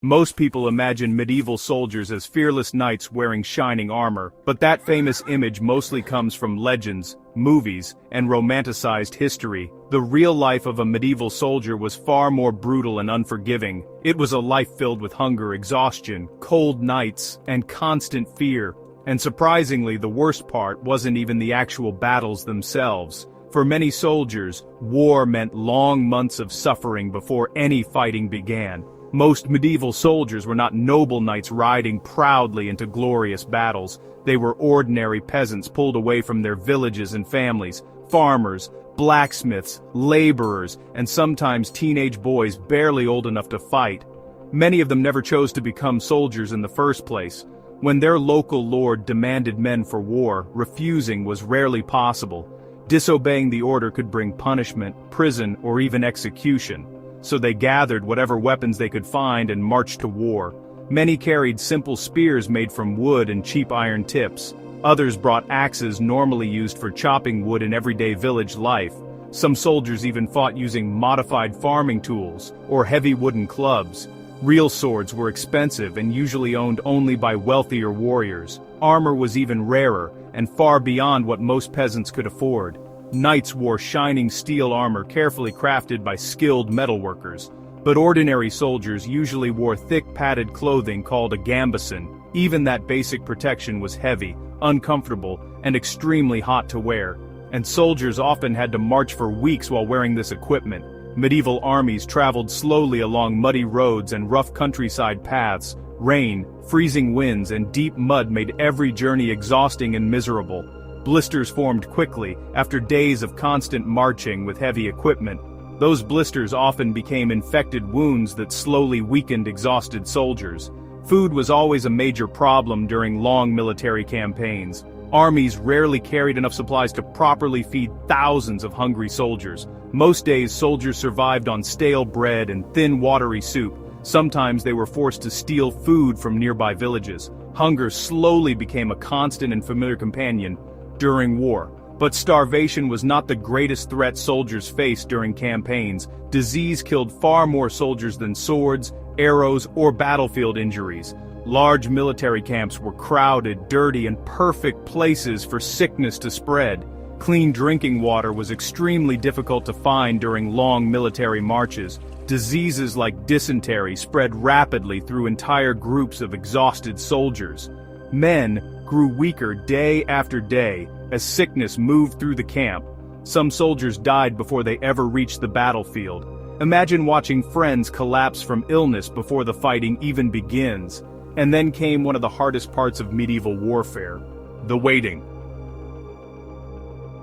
Most people imagine medieval soldiers as fearless knights wearing shining armor, but that famous image mostly comes from legends, movies, and romanticized history. The real life of a medieval soldier was far more brutal and unforgiving. It was a life filled with hunger, exhaustion, cold nights, and constant fear. And surprisingly, the worst part wasn't even the actual battles themselves. For many soldiers, war meant long months of suffering before any fighting began. Most medieval soldiers were not noble knights riding proudly into glorious battles. They were ordinary peasants pulled away from their villages and families, farmers, blacksmiths, laborers, and sometimes teenage boys barely old enough to fight. Many of them never chose to become soldiers in the first place. When their local lord demanded men for war, refusing was rarely possible. Disobeying the order could bring punishment, prison, or even execution. So they gathered whatever weapons they could find and marched to war. Many carried simple spears made from wood and cheap iron tips. Others brought axes normally used for chopping wood in everyday village life. Some soldiers even fought using modified farming tools or heavy wooden clubs. Real swords were expensive and usually owned only by wealthier warriors. Armor was even rarer and far beyond what most peasants could afford. Knights wore shining steel armor carefully crafted by skilled metalworkers, but ordinary soldiers usually wore thick padded clothing called a gambeson. Even that basic protection was heavy, uncomfortable, and extremely hot to wear, and soldiers often had to march for weeks while wearing this equipment. Medieval armies traveled slowly along muddy roads and rough countryside paths. Rain, freezing winds, and deep mud made every journey exhausting and miserable. Blisters formed quickly, after days of constant marching with heavy equipment. Those blisters often became infected wounds that slowly weakened exhausted soldiers. Food was always a major problem during long military campaigns. Armies rarely carried enough supplies to properly feed thousands of hungry soldiers. Most days soldiers survived on stale bread and thin watery soup. Sometimes they were forced to steal food from nearby villages. Hunger slowly became a constant and familiar companion during war. But starvation was not the greatest threat soldiers faced during campaigns. Disease killed far more soldiers than swords, arrows, or battlefield injuries. Large military camps were crowded, dirty, and perfect places for sickness to spread. Clean drinking water was extremely difficult to find during long military marches. Diseases like dysentery spread rapidly through entire groups of exhausted soldiers. Men grew weaker day after day as sickness moved through the camp. Some soldiers died before they ever reached the battlefield. Imagine watching friends collapse from illness before the fighting even begins. And then came one of the hardest parts of medieval warfare: the waiting.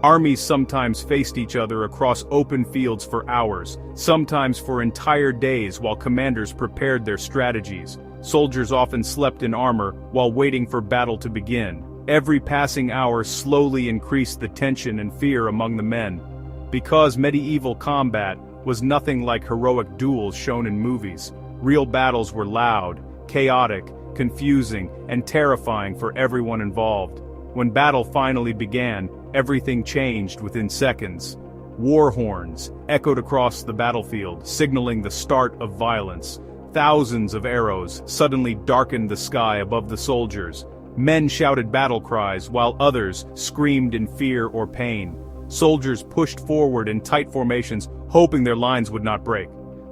Armies sometimes faced each other across open fields for hours, sometimes for entire days while commanders prepared their strategies. Soldiers often slept in armor while waiting for battle to begin. Every passing hour slowly increased the tension and fear among the men. Because medieval combat was nothing like heroic duels shown in movies, real battles were loud, chaotic, confusing, and terrifying for everyone involved. When battle finally began, everything changed within seconds. War horns echoed across the battlefield, signaling the start of violence. Thousands of arrows suddenly darkened the sky above the soldiers. Men shouted battle cries while others screamed in fear or pain. Soldiers pushed forward in tight formations, hoping their lines would not break.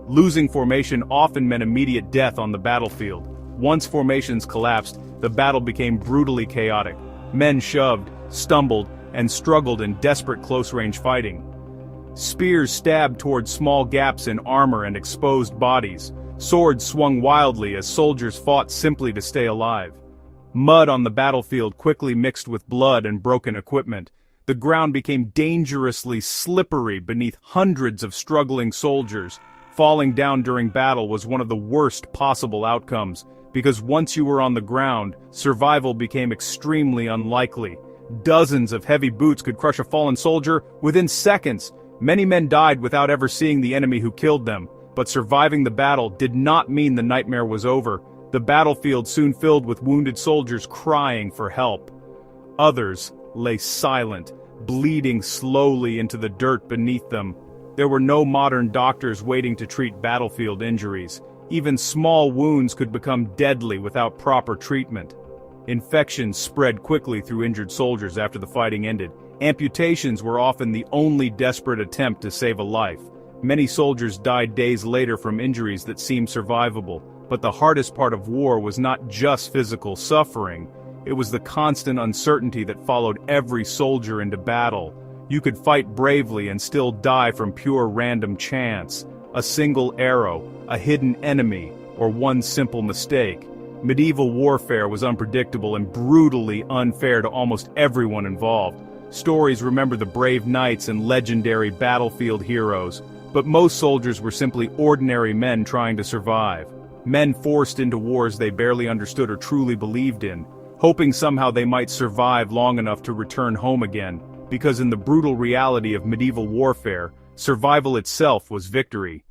Losing formation often meant immediate death on the battlefield. Once formations collapsed, the battle became brutally chaotic. Men shoved, stumbled, and struggled in desperate close-range fighting. Spears stabbed toward small gaps in armor and exposed bodies. Swords swung wildly as soldiers fought simply to stay alive. Mud on the battlefield quickly mixed with blood and broken equipment. The ground became dangerously slippery beneath hundreds of struggling soldiers. Falling down during battle was one of the worst possible outcomes, because once you were on the ground, survival became extremely unlikely. Dozens of heavy boots could crush a fallen soldier within seconds. Many men died without ever seeing the enemy who killed them. But surviving the battle did not mean the nightmare was over. The battlefield soon filled with wounded soldiers crying for help. Others lay silent, bleeding slowly into the dirt beneath them. There were no modern doctors waiting to treat battlefield injuries. Even small wounds could become deadly without proper treatment. Infections spread quickly through injured soldiers after the fighting ended. Amputations were often the only desperate attempt to save a life. Many soldiers died days later from injuries that seemed survivable, but the hardest part of war was not just physical suffering. It was the constant uncertainty that followed every soldier into battle. You could fight bravely and still die from pure random chance. A single arrow, a hidden enemy, or one simple mistake. Medieval warfare was unpredictable and brutally unfair to almost everyone involved. Stories remember the brave knights and legendary battlefield heroes, but most soldiers were simply ordinary men trying to survive. Men forced into wars they barely understood or truly believed in, hoping somehow they might survive long enough to return home again, because in the brutal reality of medieval warfare, survival itself was victory.